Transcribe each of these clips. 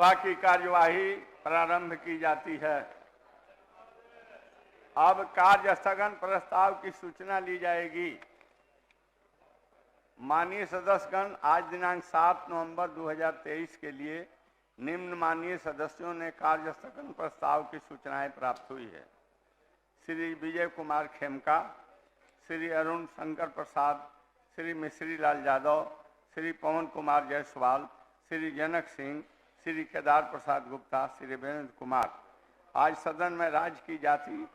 सभा की कार्यवाही प्रारंभ की जाती है। अब कार्य स्थगन प्रस्ताव की सूचना ली जाएगी। माननीय सदस्यगण, आज दिनांक 7 नवंबर 2023 के लिए निम्न माननीय सदस्यों ने कार्य स्थगन प्रस्ताव की सूचनाएं प्राप्त हुई है। श्री विजय कुमार खेमका, श्री अरुण शंकर प्रसाद, श्री मिश्री लाल यादव, श्री पवन कुमार जायसवाल, श्री जनक सिंह, श्री केदार प्रसाद गुप्ता, श्री वीरेंद्र कुमार। आज सदन में राज्य की जाति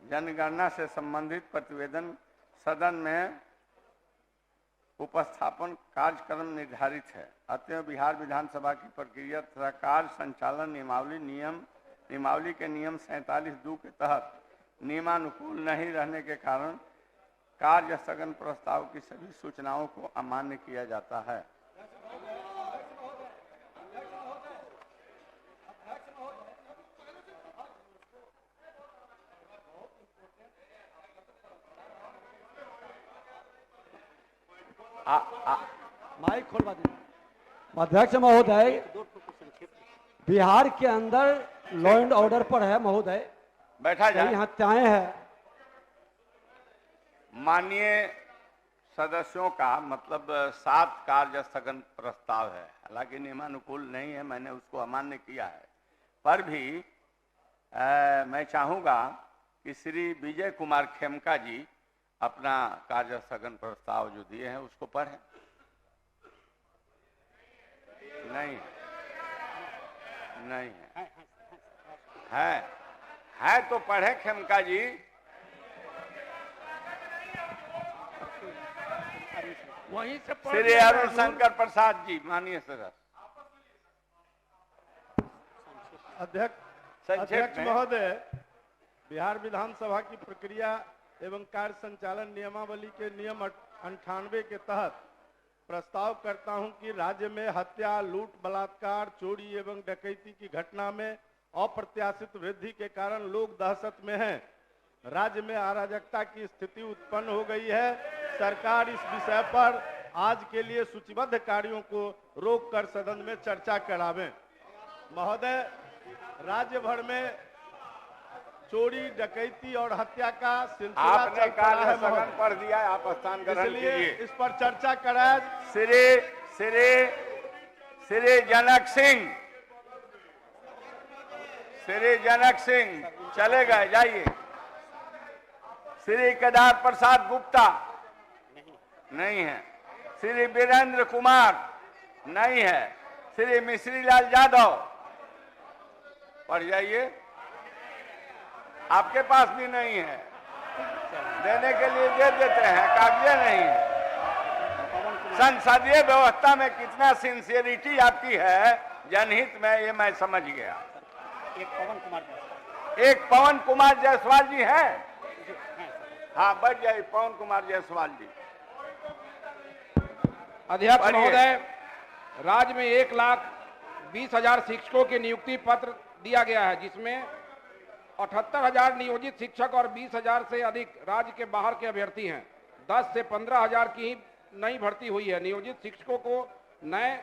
जनगणना से संबंधित प्रतिवेदन सदन में उपस्थापन कार्यक्रम निर्धारित है। अतः बिहार विधानसभा की प्रक्रिया तथा कार्य संचालन नियमावली के नियम 47(2) के तहत नियमानुकूल नहीं रहने के कारण कार्य स्थगन प्रस्ताव की सभी सूचनाओं को अमान्य किया जाता है। माइक खोलवा दीजिए। अध्यक्ष महोदय, बिहार के अंदर लॉ एंड ऑर्डर पर है महोदय, बैठा जाए। हत्याएं हैं। माननीय सदस्यों का मतलब 7 कार्य स्थगन प्रस्ताव है, हालांकि नियमानुकूल नहीं है, मैंने उसको अमान्य किया है। पर भी मैं चाहूंगा कि श्री विजय कुमार खेमका जी अपना कार्य स्थगन प्रस्ताव जो दिए हैं उसको पढ़ें। नहीं है तो पढ़े खेमका जी। वहीं से श्री अरुण शंकर प्रसाद जी, माननीय सदस्य। अध्यक्ष महोदय, बिहार विधानसभा की प्रक्रिया एवं कार्य संचालन नियमावली के नियम 98 के तहत प्रस्ताव करता हूं कि राज्य में हत्या, लूट, बलात्कार, चोरी एवं डकैती की घटना में अप्रत्याशित वृद्धि के कारण लोग दहशत में हैं। राज्य में अराजकता की स्थिति उत्पन्न हो गई है। सरकार इस विषय पर आज के लिए सूचीबद्ध कार्यों को रोककर सदन में चर्चा करावें। महोदय, राज्य भर में चोरी, डकैती और हत्या का सिलसिला आपने कार्य स्थगन पढ़ दिया, आप स्थान ग्रहण कीजिए। इस पर चर्चा कराए। श्री जनक सिंह चले गए, जाइए। श्री केदार प्रसाद गुप्ता नहीं है। श्री वीरेंद्र कुमार नहीं है। श्री मिश्री लाल यादव, पढ़ जाइए। आपके पास भी नहीं है, देने के लिए दे देते हैं, कागज नहीं है। संसदीय व्यवस्था में कितना सिंसियरिटी आपकी है जनहित में, ये मैं समझ गया। एक पवन कुमार जायसवाल जी है। हाँ, बढ़ जाइए, पवन कुमार जायसवाल जी। अध्यक्ष महोदय, राज्य में 1,20,000 शिक्षकों के नियुक्ति पत्र दिया गया है, जिसमें 78,000 नियोजित शिक्षक और 20,000 से अधिक राज्य के बाहर के अभ्यर्थी हैं। 10 से 15,000 की नई भर्ती हुई है। नियोजित शिक्षकों को नए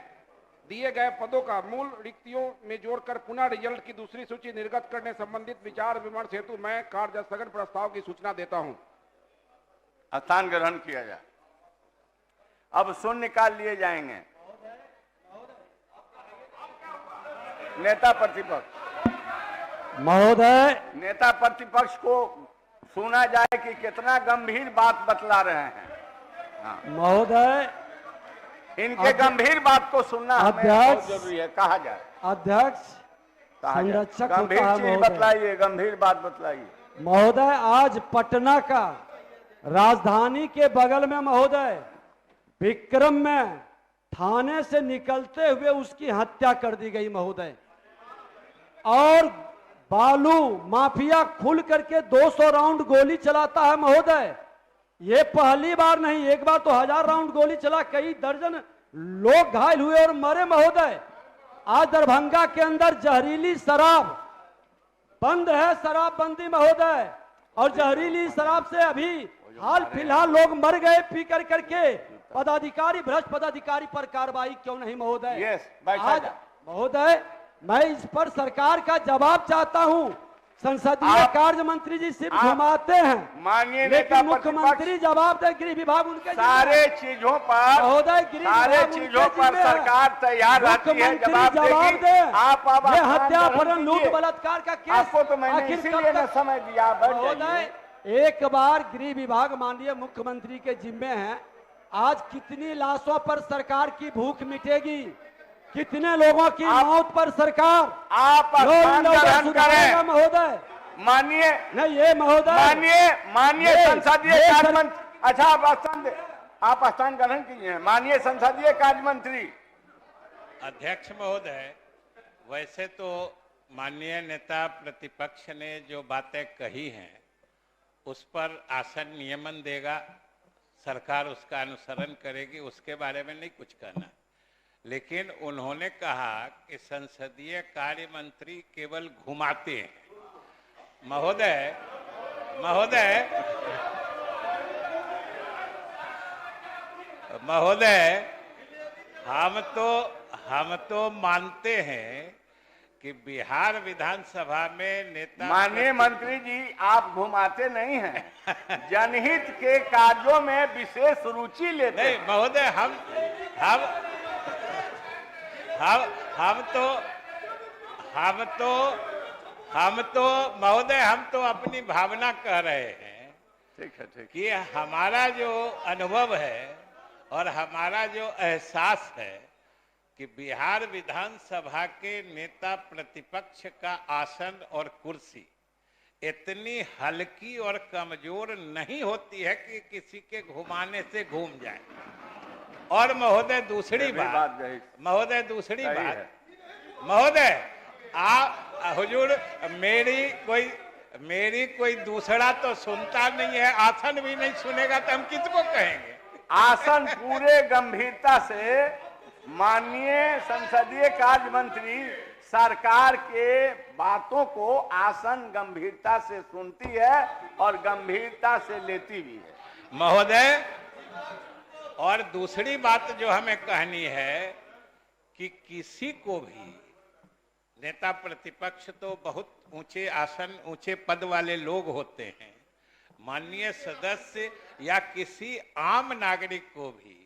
दिए गए पदों का मूल रिक्तियों में जोड़कर पुनः रिजल्ट की दूसरी सूची निर्गत करने संबंधित विचार विमर्श हेतु मैं कार्य स्थगन प्रस्ताव की सूचना देता हूं। स्थान ग्रहण किया जाए। अब शून्यकाल लिए जाएंगे। नेता प्रतिपक्ष महोदय, नेता प्रतिपक्ष को सुना जाए कि कितना गंभीर बात बतला रहे हैं। हाँ। महोदय, इनके गंभीर बात को सुनना हमें बहुत जरूरी है। कहा जाए। अध्यक्ष, संरक्षक गंभीर चीज बतलाइए, गंभीर बात बतलाइए। महोदय, आज पटना का राजधानी के बगल में महोदय विक्रम में थाने से निकलते हुए उसकी हत्या कर दी गई महोदय। और बालू माफिया खुल करके 200 राउंड गोली चलाता है महोदय। ये पहली बार नहीं, एक बार तो 1000 राउंड गोली चला, कई दर्जन लोग घायल हुए और मरे महोदय। आज दरभंगा के अंदर जहरीली शराब बंद है, शराबबंदी महोदय, और जहरीली शराब से अभी हाल फिलहाल लोग मर गए पी कर करके। पदाधिकारी, भ्रष्ट पदाधिकारी पर कार्रवाई क्यों नहीं महोदय? आज महोदय मैं इस पर सरकार का जवाब चाहता हूं। संसदीय आप- कार्य मंत्री जी सिर्फ आप- घुमाते हैं, माननीय नेता लेकिन मुख्यमंत्री प्रतिपक्ष जवाब दे। गृह विभाग उनके जिम्मे सारे है। चीजों पर महोदय, गृह सारे विभाग चीजों उनके पर जिम्मे है। सरकार तैयार रहती है, मुख्यमंत्री जवाब जवाब देगी। दे। आप अब ये स्थान हत्या, ग्रहण अपहरण, लूट, कीजिए। बलात्कार का केस आपको तो मैंने आखिर इसीलिए कब न तक? समय दिया, बैठ महोदय, जाइए। एक बार गृह विभाग माननीय मुख्यमंत्री के जिम्मे है। आज कितनी लाशों पर सरकार की भूख मिटेगी? कितने लोगों की मौत पर सरकार आप स्थान ग्रहण करें। महोदय, माननीय नहीं ये महोदय, माननीय ये- संसदीय ये कार्य सर- मंत्री, अच्छा आप स्थान ग्रहण कीजिए। माननीय संसदीय कार्य मंत्री। अध्यक्ष महोदय, वैसे तो माननीय नेता प्रतिपक्ष ने जो बातें कही हैं उस पर आसन नियमन देगा, सरकार उसका अनुसरण करेगी, उसके बारे में नहीं कुछ कहना। लेकिन उन्होंने कहा कि संसदीय कार्य मंत्री केवल घुमाते हैं। महोदय महोदय महोदय हम तो मानते हैं कि बिहार विधानसभा में नेता माननीय मंत्री जी, आप घुमाते नहीं हैं, जनहित के कार्यों में विशेष रुचि लेते नहीं हैं। महोदय, हम तो महोदय, हम तो अपनी भावना कह रहे हैं ठीक है, ठीक। कि हमारा जो अनुभव है और हमारा जो एहसास है कि बिहार विधानसभा के नेता प्रतिपक्ष का आसन और कुर्सी इतनी हल्की और कमजोर नहीं होती है कि किसी के घुमाने से घूम जाए। और महोदय दूसरी बात, महोदय दूसरी सही बात, है। महोदय आप हुजूर, मेरी कोई दूसरा तो सुनता नहीं है, आसन भी नहीं सुनेगा तो हम किसको कहेंगे? आसन पूरे गंभीरता से माननीय संसदीय कार्य मंत्री सरकार के बातों को आसन गंभीरता से सुनती है और गंभीरता से लेती भी है। महोदय, और दूसरी बात जो हमें कहनी है कि किसी को भी, नेता प्रतिपक्ष तो बहुत ऊंचे आसन, ऊंचे पद वाले लोग होते हैं, माननीय सदस्य या किसी आम नागरिक को भी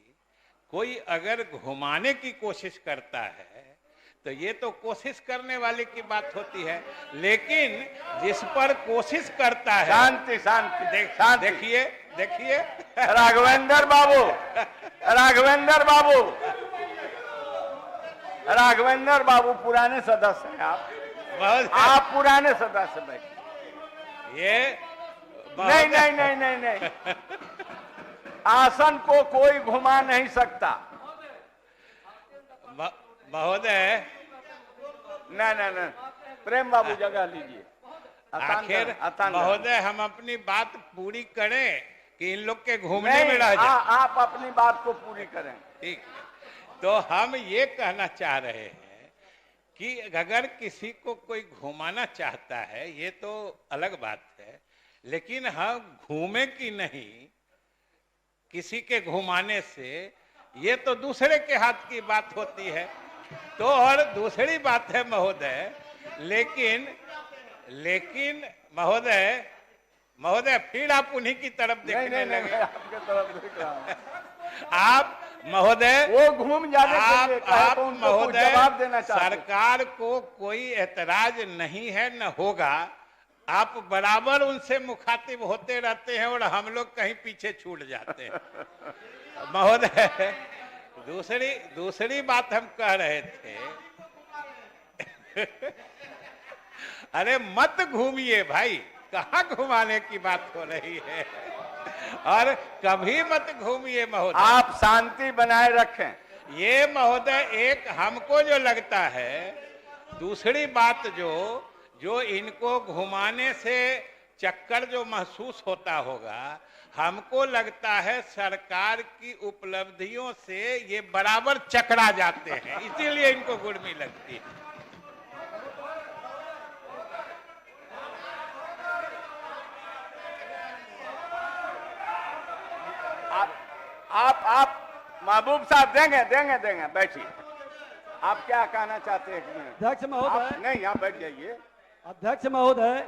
कोई अगर घुमाने की कोशिश करता है तो ये तो कोशिश करने वाले की बात होती है, लेकिन जिस पर कोशिश करता है, शांति शांति शांति। देखिए राघवेंद्र बाबू, राघवेंद्र बाबू, राघवेंद्र बाबू पुराने सदस्य हैं आप पुराने सदस्य बैठिए। ये नहीं नहीं नहीं नहीं नहीं, आसन को कोई घुमा नहीं सकता। महोदय, नहीं नहीं नहीं, प्रेम बाबू जगह लीजिए। आखिर महोदय हम अपनी बात पूरी करें कि इन लोग के घूमने में रह जाए? आप अपनी बात को पूरी करें। ठीक, तो हम ये कहना चाह रहे हैं कि अगर किसी को कोई घुमाना चाहता है ये तो अलग बात है, लेकिन हम घूमे कि नहीं किसी के घुमाने से, ये तो दूसरे के हाथ की बात होती है। तो और दूसरी बात है महोदय, लेकिन महोदय फिर आप उन्हीं की तरफ देखने लगे। आपके तरफ देख रहा हूं। आप महोदय, वो घूम जाने के लिए कहे आप तो उनको कुछ महोदय, जवाब देना चाहते हैं। सरकार को कोई एतराज नहीं है, न होगा। आप बराबर उनसे मुखातिब होते रहते हैं और हम लोग कहीं पीछे छूट जाते हैं। महोदय, दूसरी बात हम कह रहे थे अरे मत घूमिए भाई, कहाँ घुमाने की बात हो रही है, और कभी मत घूमिए महोदय। आप शांति बनाए रखें। ये महोदय एक हमको जो लगता है, दूसरी बात जो इनको घुमाने से चक्कर जो महसूस होता होगा, हमको लगता है सरकार की उपलब्धियों से ये बराबर चकरा जाते हैं, इसीलिए इनको गुड़मी लगती है। आप महबूब साहब देंगे बैठिए। आप क्या कहना चाहते हैं? एक मिनट। अध्यक्ष महोदय, आप नहीं, यहाँ बैठ जाइए। अध्यक्ष महोदय,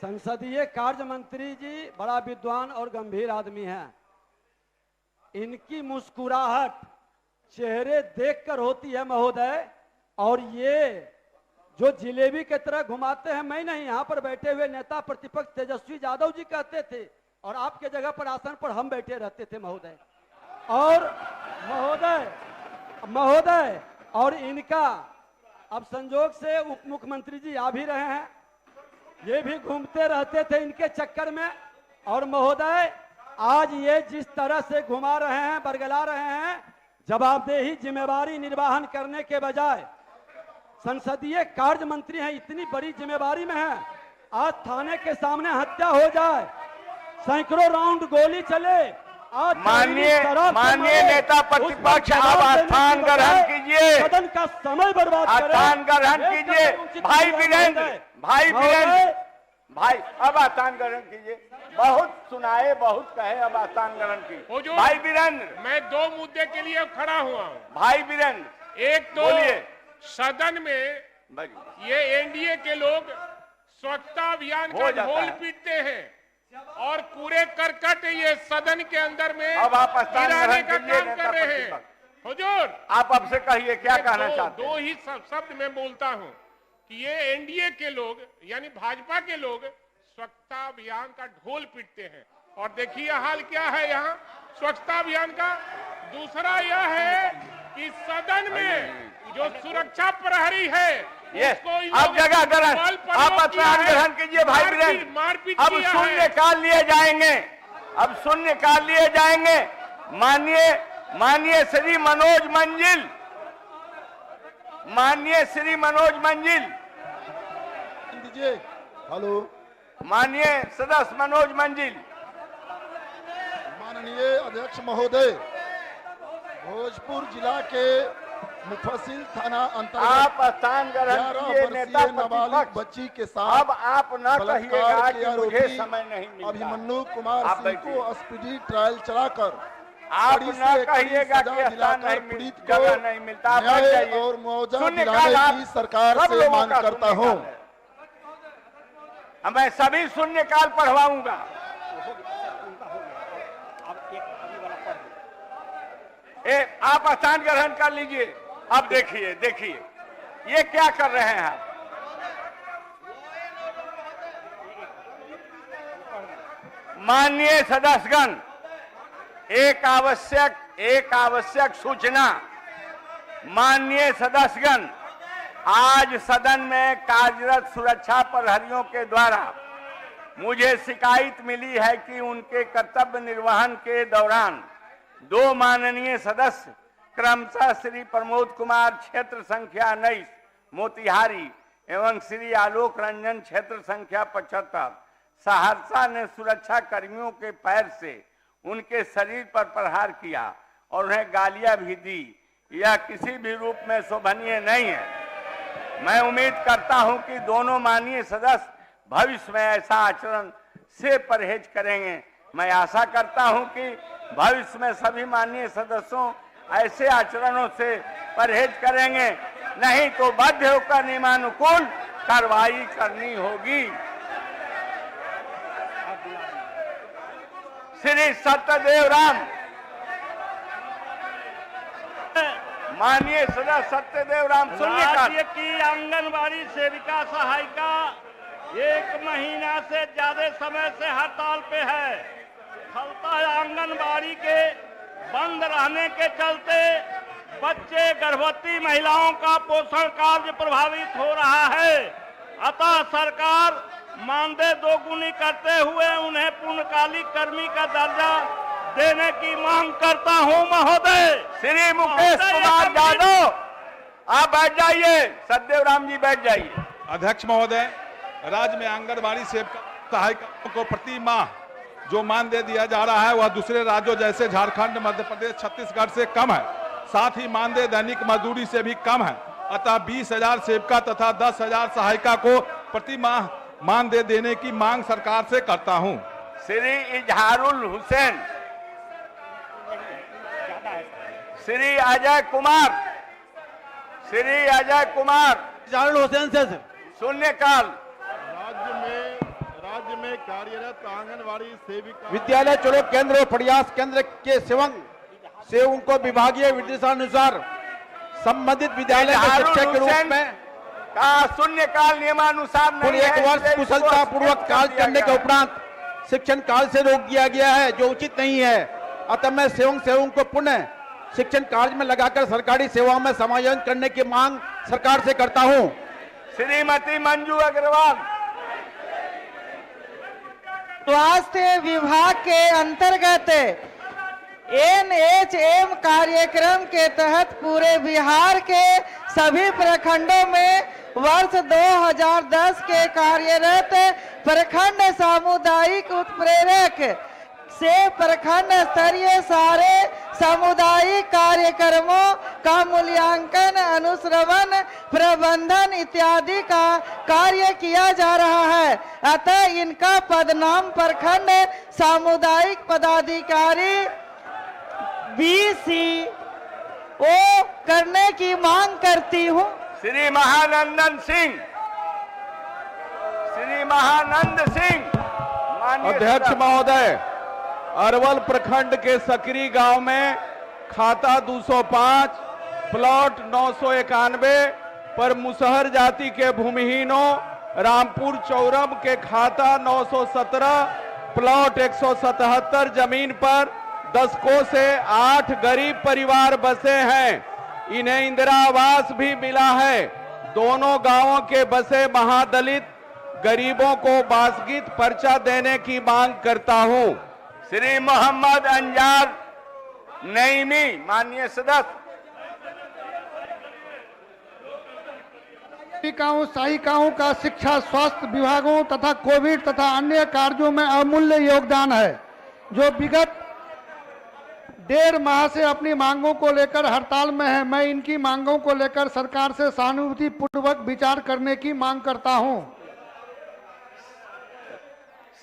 संसदीय कार्य मंत्री जी बड़ा विद्वान और गंभीर आदमी हैं। इनकी मुस्कुराहट चेहरे देखकर होती है महोदय, और ये जो जिलेबी की तरह घुमाते हैं, मैं नहीं, यहाँ पर बैठे हुए नेता प्रतिपक्ष तेजस्वी यादव जी कहते थे, और आपके जगह पर आसन पर हम बैठे रहते थे महोदय। और महोदय और इनका अब संजोग से उप मुख्यमंत्री जी आ भी रहे हैं, ये भी घूमते रहते थे इनके चक्कर में। और महोदय आज ये जिस तरह से घुमा रहे हैं, बरगला रहे हैं, जवाबदेही जिम्मेवारी निर्वहन करने के बजाय संसदीय कार्य मंत्री हैं, इतनी बड़ी जिम्मेवारी में है, आज थाने के सामने हत्या हो जाए, सैकड़ों राउंड गोली चले, आज माननीय नेता प्रतिपक्ष, आप स्थान ग्रहण कीजिए, सदन का समय बर्बाद करें, स्थान ग्रहण कीजिए। भाई वीरेंद्र, भाई अब स्थान ग्रहण कीजिए। बहुत सुनाए, बहुत कहे, अब स्थान ग्रहण कीजिए। भाई वीरेंद्र, मैं 2 मुद्दे के लिए खड़ा हुआ हूँ। भाई वीरेंद्र, एक तो बोलिए। सदन में ये एनडीए के लोग स्वच्छता अभियान का ढोल पीटते हैं और कूड़े करकट ये सदन के अंदर में अब आप गिराने का काम कर रहे हैं। हुजूर, आप अब से कहिए क्या कहना चाहते हैं? दो ही शब्द में बोलता हूँ कि ये एनडीए के लोग यानी भाजपा के लोग स्वच्छता अभियान का ढोल पीटते हैं, और देखिए हाल क्या है यहाँ स्वच्छता अभियान का। दूसरा यह है कि सदन में जो सुरक्षा प्रहरी है, अब जगह ग्रहण, आप स्थान ग्रहण कीजिए। भाई वीरेंद्र, अब शून्यकाल लिए जाएंगे, अब शून्यकाल लिए जाएंगे। माननीय श्री मनोज मंजिल, माननीय श्री मनोज मंजिल, दीजिए। हेलो, माननीय सदस्य मनोज मंजिल। माननीय अध्यक्ष महोदय, भोजपुर जिला के मुफस्सिल थाना अंतर्गत आप स्थान ग्रहण कीजिए। नेता नाबालिग बच्ची के साथ अब आप न कहिएगा कि मुझे समय नहीं मिलता। अभिमन्यु कुमार सिंह को स्पीडी ट्रायल चलाकर आप न कहिएगा कि स्थान नहीं, जगह नहीं मिलता। आप बैठ जाइए और मुआवजा दिलाने की सरकार से मांग करता हूं। मैं सभी शून्यकाल पढ़वाऊंगा। आप स्थान ग्रहण कर लीजिए। अब देखिए ये क्या कर रहे हैं आप। माननीय सदस्यगण, एक आवश्यक सूचना। माननीय सदस्यगण, आज सदन में कार्यरत सुरक्षा प्रहरियों के द्वारा मुझे शिकायत मिली है कि उनके कर्तव्य निर्वहन के दौरान 2 माननीय सदस्य क्रमशः श्री प्रमोद कुमार क्षेत्र संख्या 19 मोतिहारी एवं श्री आलोक रंजन क्षेत्र संख्या 75 सहरसा ने सुरक्षा कर्मियों के पैर से उनके शरीर पर प्रहार किया और उन्हें गालियां भी दी। यह किसी भी रूप में शोभनीय नहीं है। मैं उम्मीद करता हूं कि दोनों माननीय सदस्य भविष्य में ऐसा आचरण से परहेज करेंगे। मैं आशा करता हूं कि भविष्य में सभी माननीय सदस्यों ऐसे आचरणों से परहेज करेंगे, नहीं तो बाध्य होकर नियमानुकूल कार्रवाई करनी होगी। श्री सत्यदेव राम, माननीय सदस्य सत्यदेव राम, राज्य की आंगनबाड़ी सेविका सहायिका 1 महीना से ज्यादा समय से हड़ताल पे है। फलतः आंगनबाड़ी के बंद रहने के चलते बच्चे, गर्भवती महिलाओं का पोषण कार्य प्रभावित हो रहा है। अतः सरकार मानदेय दोगुनी करते हुए उन्हें पूर्णकालिक कर्मी का दर्जा देने की मांग करता हूं महोदय। श्री मुकेश कुमार यादव, आप बैठ जाइए। सत्यदेव राम जी बैठ जाइए। अध्यक्ष महोदय, राज्य में आंगनबाड़ी सेविका सहायिकाओं को प्रति माह जो मानदेय दिया जा रहा है वह दूसरे राज्यों जैसे झारखंड, मध्य प्रदेश, छत्तीसगढ़ से कम है। साथ ही मानदेय दैनिक मजदूरी से भी कम है। अतः 20,000 सेविका तथा 10,000 सहायिका को प्रति माह मानदेय देने की मांग सरकार से करता हूं। श्री इजहारुल हुसैन, श्री अजय कुमार जावेद हुसैन से सर। शून्यकाल। राज्य में कार्यरत आंगनवाड़ी सेविका विद्यालय चलो केंद्र और प्रयास केंद्र के सेवकों को विभागीय निर्देशानुसार संबंधित विद्यालय के शिक्षक के रूप में का शून्यकाल नियमानुसार कुल नहीं 1 है, वर्ष इसलिए कुशलता इसको पूर्वक कार्य दिया करने के गया। उपरांत शिक्षण काल से रोक दिया गया है, जो उचित नहीं है। अतः मैं सेवकों को पुनः शिक्षण कार्य में लगाकर सरकारी सेवाओं में समायोजन करने की मांग सरकार से करता हूं। श्रीमती मंजू अग्रवाल। स्वास्थ्य विभाग के अंतर्गत NHM कार्यक्रम के तहत पूरे बिहार के सभी प्रखंडों में वर्ष 2010 के कार्यरत प्रखंड सामुदायिक उत्प्रेरक से प्रखंड स्तरीय सारे सामुदायिक कार्यक्रमों का मूल्यांकन, अनुश्रवण, प्रबंधन इत्यादि का कार्य किया जा रहा है। अतः इनका पदनाम प्रखंड सामुदायिक पदाधिकारी BCO करने की मांग करती हूँ। श्री महानंद सिंह। माननीय अध्यक्ष सदस्य। महोदय, अरवल प्रखंड के सकरी गांव में खाता 205 प्लॉट 991 पर मुसहर जाति के भूमिहीनों, रामपुर चौरम के खाता 917 प्लॉट 177 जमीन पर 10 को से 8 गरीब परिवार बसे हैं। इन्हें इंदिरा आवास भी मिला है। दोनों गांवों के बसे महादलित गरीबों को बासगीत पर्चा देने की मांग करता हूं। श्री मोहम्मद अंजार नईमी। माननीय सदस्य। सेविकाओं सहायिकाओं का शिक्षा, स्वास्थ्य विभागों तथा कोविड तथा अन्य कार्यों में अमूल्य योगदान है, जो विगत 1.5 माह से अपनी मांगों को लेकर हड़ताल में है। मैं इनकी मांगों को लेकर सरकार से सहानुभूति पूर्वक विचार करने की मांग करता हूं।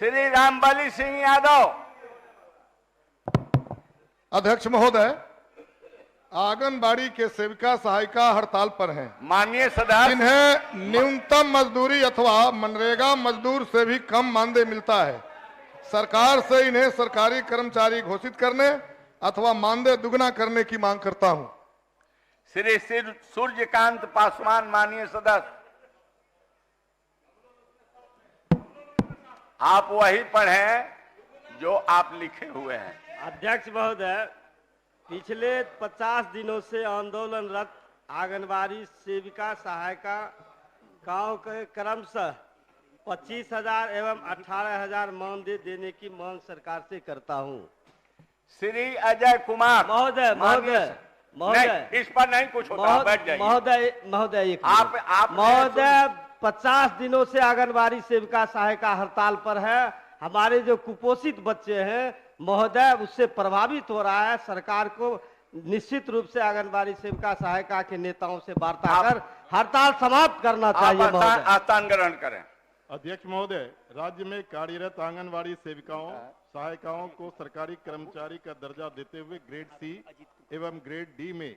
श्री रामबली सिंह यादव। अध्यक्ष महोदय, आंगनबाड़ी के सेविका सहायिका हड़ताल पर हैं। माननीय सदस्य। इन्हें न्यूनतम मजदूरी अथवा मनरेगा मजदूर से भी कम मानदेय मिलता है। सरकार से इन्हें सरकारी कर्मचारी घोषित करने अथवा मानदेय दुगना करने की मांग करता हूं। श्री सूर्यकांत पासवान। माननीय सदस्य। आप वही पढ़ें जो आप लिखे हुए हैं। अध्यक्ष महोदय, पिछले 50 दिनों से आंदोलनरत आंगनबाड़ी सेविका सहायिका गांव के क्रमशः 25,000 एवं 18,000 मानदेय देने की मांग सरकार से करता हूं। श्री अजय कुमार। महोदय इस पर नहीं कुछ होता, बैठ जाइए। महोदय आप महोदय 50 दिनों से आंगनबाड़ी सेविका सहायिका हड़ताल पर है। हमारे जो कुपोषित बच्चे हैं महोदय, उससे प्रभावित हो रहा है। सरकार को निश्चित रूप से आंगनबाड़ी सेविका सहायिका के नेताओं से वार्ता कर हड़ताल समाप्त करना चाहिए। महोदय आस्थान ग्रहण करें। अध्यक्ष महोदय, राज्य में कार्यरत आंगनवाड़ी सेविकाओं सहायिकाओं को सरकारी कर्मचारी का दर्जा देते हुए ग्रेड C एवं ग्रेड D में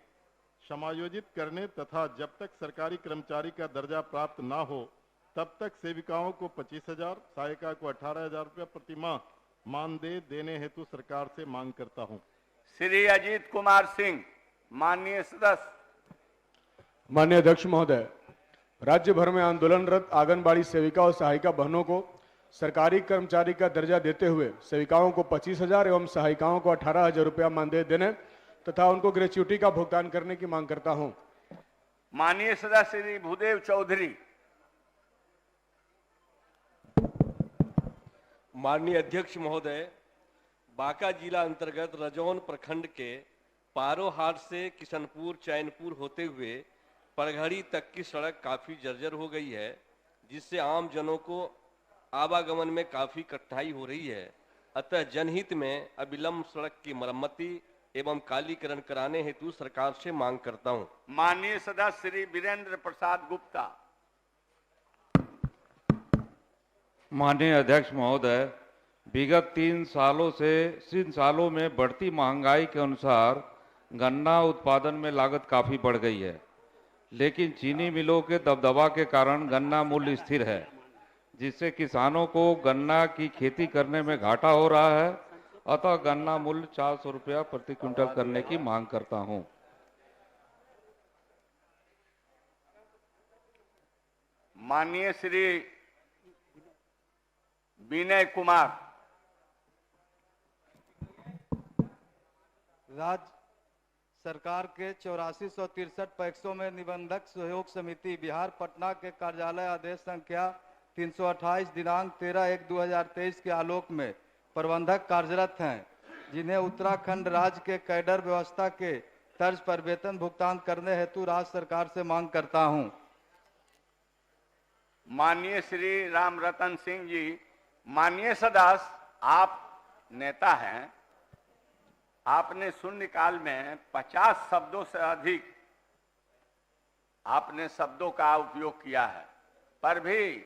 समायोजित करने तथा जब तक सरकारी कर्मचारी का दर्जा प्राप्त न हो तब तक सेविकाओं को 25,000, सहायिका को 18,000 रुपया प्रति माह मानदेय देने हेतु सरकार से मांग करता हूं। श्री अजीत कुमार सिंह। माननीय सदस्य। माननीय अध्यक्ष महोदय, राज्य भर में आंदोलनरत आंगनबाड़ी सेविका और सहायिका बहनों को सरकारी कर्मचारी का दर्जा देते हुए सेविकाओं को 25,000 एवं सहायिकाओं को 18,000 रुपया मानदेय देने तथा उनको ग्रेच्युटी का भुगतान करने की मांग करता हूं। माननीय सदस्य श्री भूदेव चौधरी। माननीय अध्यक्ष महोदय, बांका जिला अंतर्गत रजौन प्रखंड के पारोहाट से किशनपुर चैनपुर होते हुए परघड़ी तक की सड़क काफी जर्जर हो गई है, जिससे आम जनों को आवागमन में काफी कठिनाई हो रही है। अतः जनहित में अविलंब सड़क की मरम्मति एवं कालीकरण कराने हेतु सरकार से मांग करता हूं। माननीय सदस्य श्री वीरेंद्र प्रसाद गुप्ता। माननीय अध्यक्ष महोदय, विगत 3 सालों में बढ़ती महंगाई के अनुसार गन्ना उत्पादन में लागत काफी बढ़ गई है, लेकिन चीनी मिलों के दबदबा के कारण गन्ना मूल्य स्थिर है, जिससे किसानों को गन्ना की खेती करने में घाटा हो रहा है। अतः गन्ना मूल्य 400 रुपया प्रति क्विंटल करने की मांग करता हूं। माननीय श्री विनय कुमार। राज्य सरकार के 8463 पैक्सों में निबंधक सहयोग समिति बिहार पटना के कार्यालय आदेश संख्या 328 दिनांक 13/1/2023 के आलोक में प्रबंधक कार्यरत हैं, जिन्हें उत्तराखंड राज्य के कैडर व्यवस्था के तर्ज पर वेतन भुगतान करने हेतु राज्य सरकार से मांग करता हूं। माननीय श्री राम रतन सिंह जी। माननीय सदस्य, आप नेता हैं, आपने शून्यकाल में 50 शब्दों से अधिक आपने शब्दों का उपयोग किया है, पर भी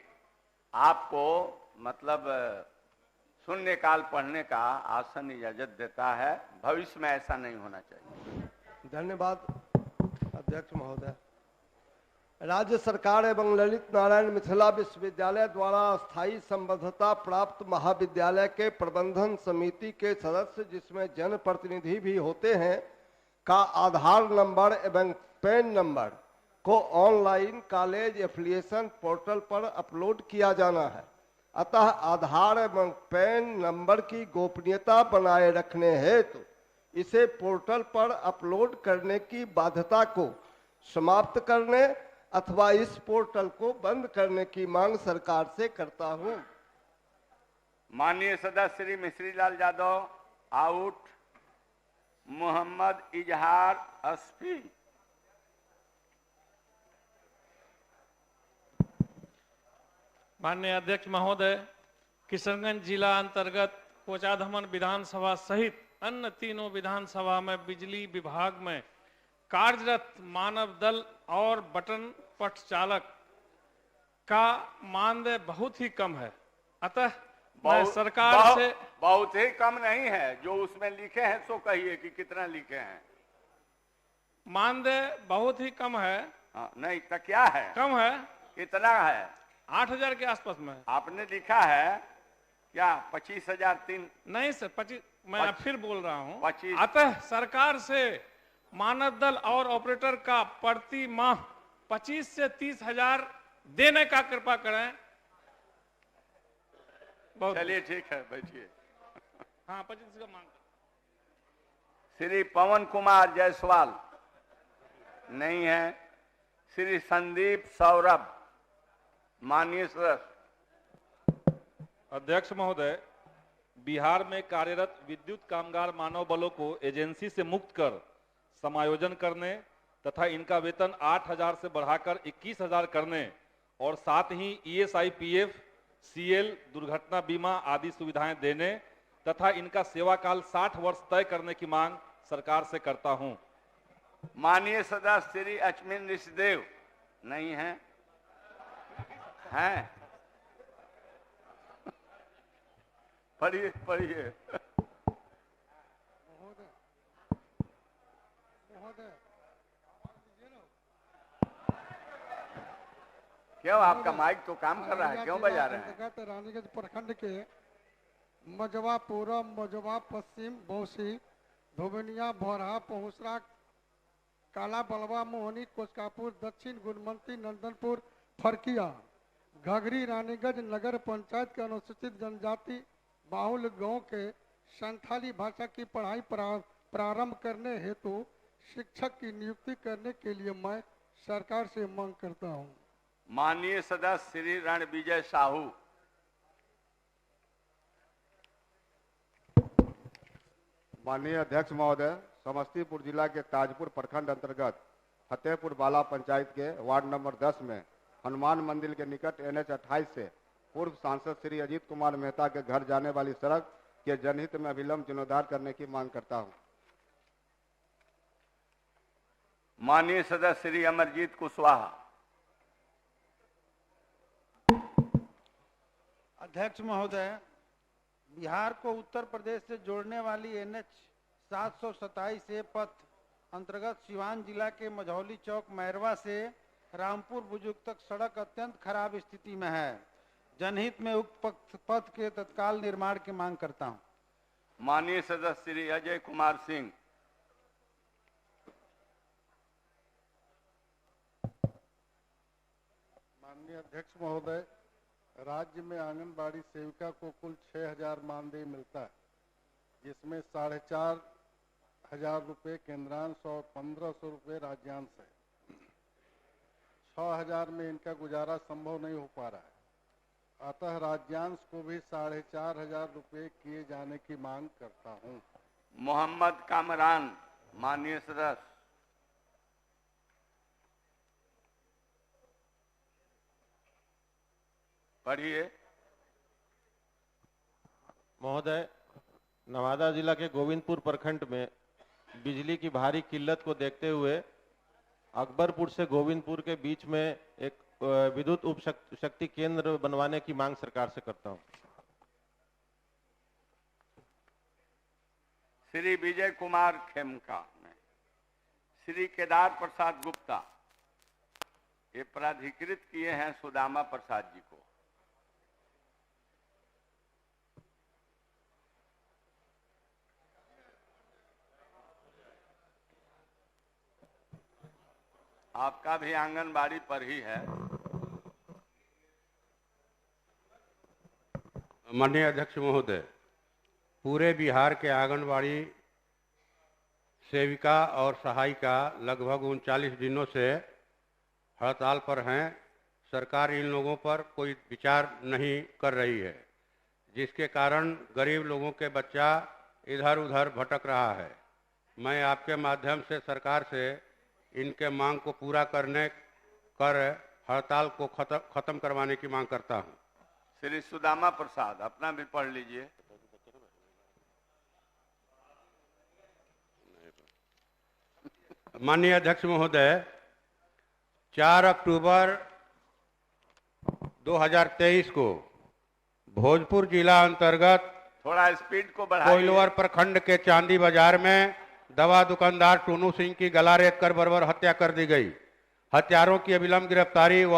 आपको मतलब शून्यकाल पढ़ने का आसन इजाजत देता है। भविष्य में ऐसा नहीं होना चाहिए। धन्यवाद अध्यक्ष महोदय। राज्य सरकार एवं ललित नारायण मिथिला विश्वविद्यालय द्वारा स्थायी संबद्धता प्राप्त महाविद्यालय के प्रबंधन समिति के सदस्य, जिसमें जनप्रतिनिधि भी होते हैं, का आधार नंबर एवं पैन नंबर को ऑनलाइन कॉलेज एफिलिएशन पोर्टल पर अपलोड किया जाना है। अतः आधार एवं पैन नंबर की गोपनीयता बनाए रखने हेतु इसे पोर्टल पर अपलोड करने की बाध्यता को समाप्त करने अथवा इस पोर्टल को बंद करने की मांग सरकार से करता हूं। माननीय सदस्य श्री मिश्री लाल यादव आउट। मोहम्मद इजहार अस्फी। माननीय अध्यक्ष महोदय, किशनगंज जिला अंतर्गत कोचाधमन विधानसभा सहित अन्य तीनों विधानसभा में बिजली विभाग में कार्यरत मानव दल और बटन पट चालक का मानदेय बहुत ही कम है। अतः मैं सरकार से बहुत ही कम नहीं है, जो उसमें लिखे हैं सो कहिए कि कितना लिखे हैं। मानदेय बहुत ही कम है। नहीं तो क्या है? कम है। कितना है? 8000 के आसपास में। आपने लिखा है क्या 25,003? नहीं सर, 25। मैं फिर बोल रहा हूँ 25। अतः सरकार से मानव दल और ऑपरेटर का प्रति माह 25 से 30,000 देने का कृपा करें। चलिए ठीक है, बैठिए। हाँ, 25 का मांग। श्री पवन कुमार जायसवाल नहीं है। श्री संदीप सौरभ। माननीय सदस्य। अध्यक्ष महोदय, बिहार में कार्यरत विद्युत कामगार मानव बलों को एजेंसी से मुक्त कर समायोजन करने तथा इनका वेतन 8,000 से बढ़ाकर 21,000 करने और साथ ही ESI, PF, CL, दुर्घटना बीमा आदि सुविधाएं देने तथा इनका सेवा काल 60 वर्ष तय करने की मांग सरकार से करता हूं। माननीय सदस्य श्री अचमिन ऋषिदेव नहीं है। हैं? पढ़िए पढ़िए। क्यों आपका माइक तो काम कर रहा है, क्यों बजा रहे हैं? रानीगंज प्रखंड के मजवा पूर्व, मजवा पश्चिम, बौसी, धोबनिया, भौरहा, पहुसरा, काला बलवा, मोहनी, कोचकापुर, दक्षिण गुणमंती, नंदनपुर, फरकिया, घघरी, रानीगंज नगर पंचायत के अनुसूचित जनजाति बाहुल गांव के संथाली भाषा की पढ़ाई प्रारंभ करने हेतु शिक्षक की नियुक्ति करने के लिए मैं सरकार से मांग करता हूं। माननीय सदस्य श्री रणविजय साहू। माननीय अध्यक्ष महोदय, समस्तीपुर जिला के ताजपुर प्रखंड अंतर्गत फतेहपुर बाला पंचायत के वार्ड नंबर 10 में हनुमान मंदिर के निकट NH 28 से पूर्व सांसद श्री अजीत कुमार मेहता के घर जाने वाली सड़क के जनहित में अविलंब जीर्णोद्धार करने की मांग करता हूं। माननीय सदस्य श्री अमरजीत कुशवाहा। अध्यक्ष महोदय, बिहार को उत्तर प्रदेश से जोड़ने वाली NH 727 पथ अंतर्गत सिवान जिला के मझौली चौक मैरवा से रामपुर बुजुर्ग तक सड़क अत्यंत खराब स्थिति में है। जनहित में उक्त पथ के तत्काल निर्माण की मांग करता हूं। माननीय सदस्य श्री अजय कुमार सिंह। माननीय अध्यक्ष महोदय, राज्य में आंगनबाड़ी सेविका को कुल 6000 मानदेय मिलता है, जिसमें 4500 रुपये केंद्रांश और 1500 रुपये राज्यांश है। 6000 में इनका गुजारा संभव नहीं हो पा रहा है, अतः राज्यांश को भी 4500 रुपये किए जाने की मांग करता हूं। मोहम्मद कामरान। माननीय सदस्य। पढ़िए। महोदय, नवादा जिला के गोविंदपुर प्रखंड में बिजली की भारी किल्लत को देखते हुए अकबरपुर से गोविंदपुर के बीच में एक विद्युत उप शक्ति केंद्र बनवाने की मांग सरकार से करता हूं। श्री विजय कुमार खेमका ने श्री केदार प्रसाद गुप्ता ये प्राधिकृत किए हैं सुदामा प्रसाद जी को। आपका भी आंगनबाड़ी पर ही है। माननीय अध्यक्ष महोदय, पूरे बिहार के आंगनबाड़ी सेविका और सहायिका लगभग 39 दिनों से हड़ताल पर हैं। सरकार इन लोगों पर कोई विचार नहीं कर रही है, जिसके कारण गरीब लोगों के बच्चा इधर उधर भटक रहा है। मैं आपके माध्यम से सरकार से इनके मांग को पूरा कर हड़ताल को खत्म करवाने की मांग करता हूं। श्री सुदामा प्रसाद, अपना भी पढ़ लीजिए। माननीय अध्यक्ष महोदय, 4 अक्टूबर 2023 को भोजपुर जिला अंतर्गत थोड़ा स्पीड को बढ़ाइए। कोइलवर प्रखंड के चांदी बाजार में दवा दुकानदार टूनू सिंह की गला रेत कर बर्बर हत्या कर दी गई। हत्यारों की अविलंब गिरफ्तारी व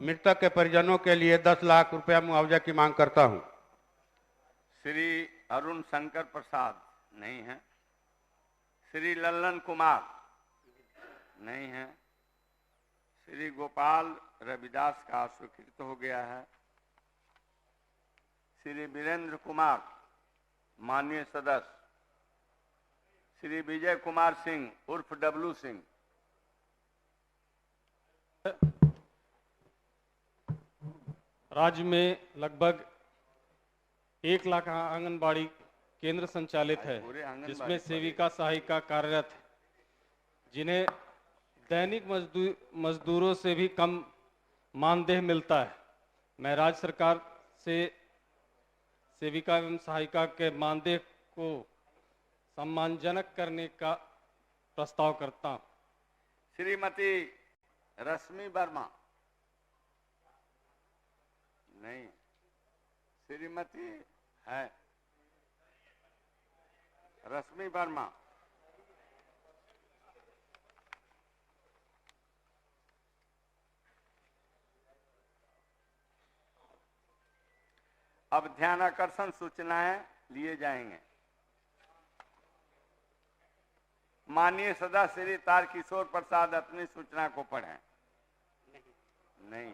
मृतक के परिजनों के लिए 10 लाख रुपया मुआवजा की मांग करता हूं। श्री अरुण शंकर प्रसाद नहीं है। श्री लल्लन कुमार नहीं है। श्री गोपाल रविदास का स्वीकृत हो गया है। श्री वीरेंद्र कुमार। माननीय सदस्य श्री विजय कुमार सिंह उर्फ डब्लू सिंह। राज्य में लगभग 1 लाख आंगनबाड़ी केंद्र संचालित है, जिसमें सेविका सहायिका कार्यरत है, जिन्हें दैनिक मजदूरों से भी कम मानदेय मिलता है। मैं राज्य सरकार से सेविका एवं सहायिका के मानदेय को सम्मानजनक करने का प्रस्ताव करता हूं। श्रीमती रश्मि वर्मा नहीं। श्रीमती है रश्मि वर्मा। अब ध्यानाकर्षण सूचनाएं लिए जाएंगे। माननीय सदस्य श्री तारकिशोर प्रसाद अपनी सूचना को पढ़ें। नहीं।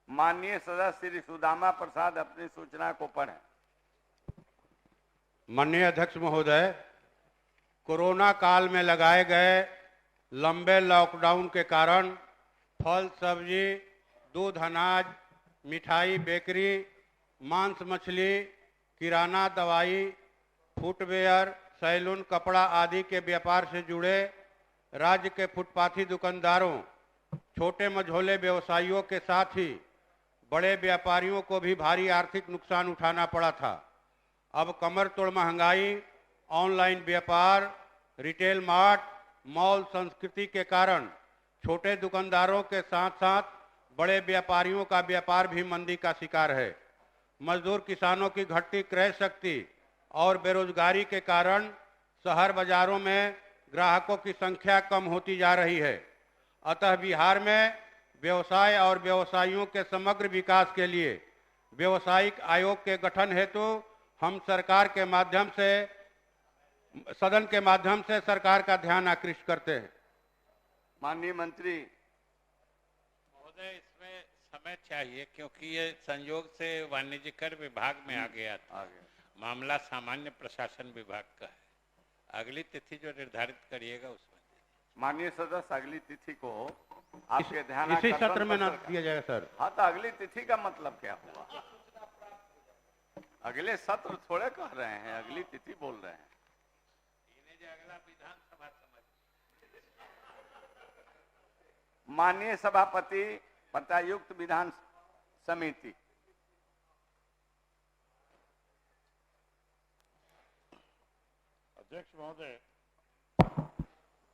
माननीय सदस्य श्री सुदामा प्रसाद अपनी सूचना को पढ़ें। माननीय अध्यक्ष महोदय, कोरोना काल में लगाए गए लंबे लॉकडाउन के कारण फल सब्जी, दूध, अनाज, मिठाई, बेकरी, मांस मछली, किराना, दवाई, फुटवेयर, सैलून, कपड़ा आदि के व्यापार से जुड़े राज्य के फुटपाथी दुकानदारों, छोटे मझोले व्यवसायियों के साथ ही बड़े व्यापारियों को भी भारी आर्थिक नुकसान उठाना पड़ा था। अब कमर तोड़ महंगाई, ऑनलाइन व्यापार, रिटेल मार्ट, मॉल संस्कृति के कारण छोटे दुकानदारों के साथ साथ बड़े व्यापारियों का व्यापार भी मंदी का शिकार है। मजदूर किसानों की घटती क्रय शक्ति और बेरोजगारी के कारण शहर बाजारों में ग्राहकों की संख्या कम होती जा रही है। अतः बिहार में व्यवसाय और व्यवसायियों के समग्र विकास के लिए व्यवसायिक आयोग के गठन हेतु हम सरकार के माध्यम से सदन के माध्यम से सरकार का ध्यान आकृष्ट करते हैं। माननीय मंत्री महोदय, इसमें समय चाहिए क्योंकि ये संयोग से वाणिज्यकर विभाग में आ गया था। मामला सामान्य प्रशासन विभाग का है। अगली तिथि जो निर्धारित करिएगा उसमें। माननीय सदस्य, अगली तिथि को आपके ध्यान इसी सत्र में न दिया जाएगा सर। हाँ, तो अगली तिथि का मतलब क्या हुआ? अगले सत्र थोड़े कह रहे हैं, अगली तिथि बोल रहे हैं। अगला विधानसभा माननीय सभापति प्रत्यायुक्त विधान समिति। अध्यक्ष महोदय,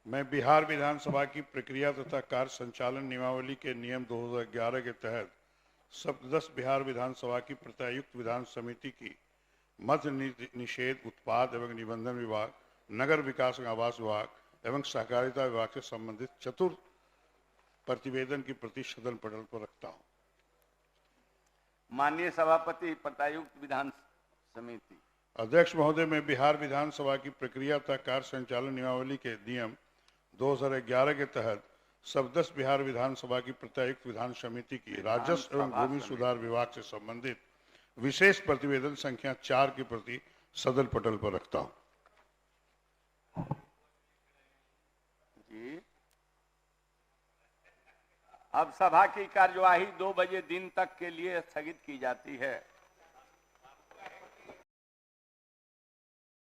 मैं बिहार विधानसभा की प्रक्रिया तथा कार्य संचालन नियमावली के नियम 2011 के तहत सप्तदश बिहार विधानसभा की प्रत्यायुक्त विधान समिति की मद्य निषेध, उत्पाद एवं निबंधन विभाग, नगर विकास एवं आवास विभाग एवं सहकारिता विभाग से संबंधित चतुर्थ प्रतिवेदन की प्रति सदन पटल पर रखता हूं। माननीय सभापति प्रत्यायुक्त विधान समिति। अध्यक्ष महोदय, मैं बिहार विधानसभा की प्रक्रिया तथा कार्य संचालन नियमावली के नियम 2011 के तहत सप्तदश बिहार विधानसभा की प्रत्यायुक्त विधान समिति की राजस्व एवं भूमि सुधार विभाग से संबंधित विशेष प्रतिवेदन संख्या 4 की प्रति सदन पटल पर रखता हूं। जी, अब सभा की कार्यवाही 2 बजे दिन तक के लिए स्थगित की जाती है।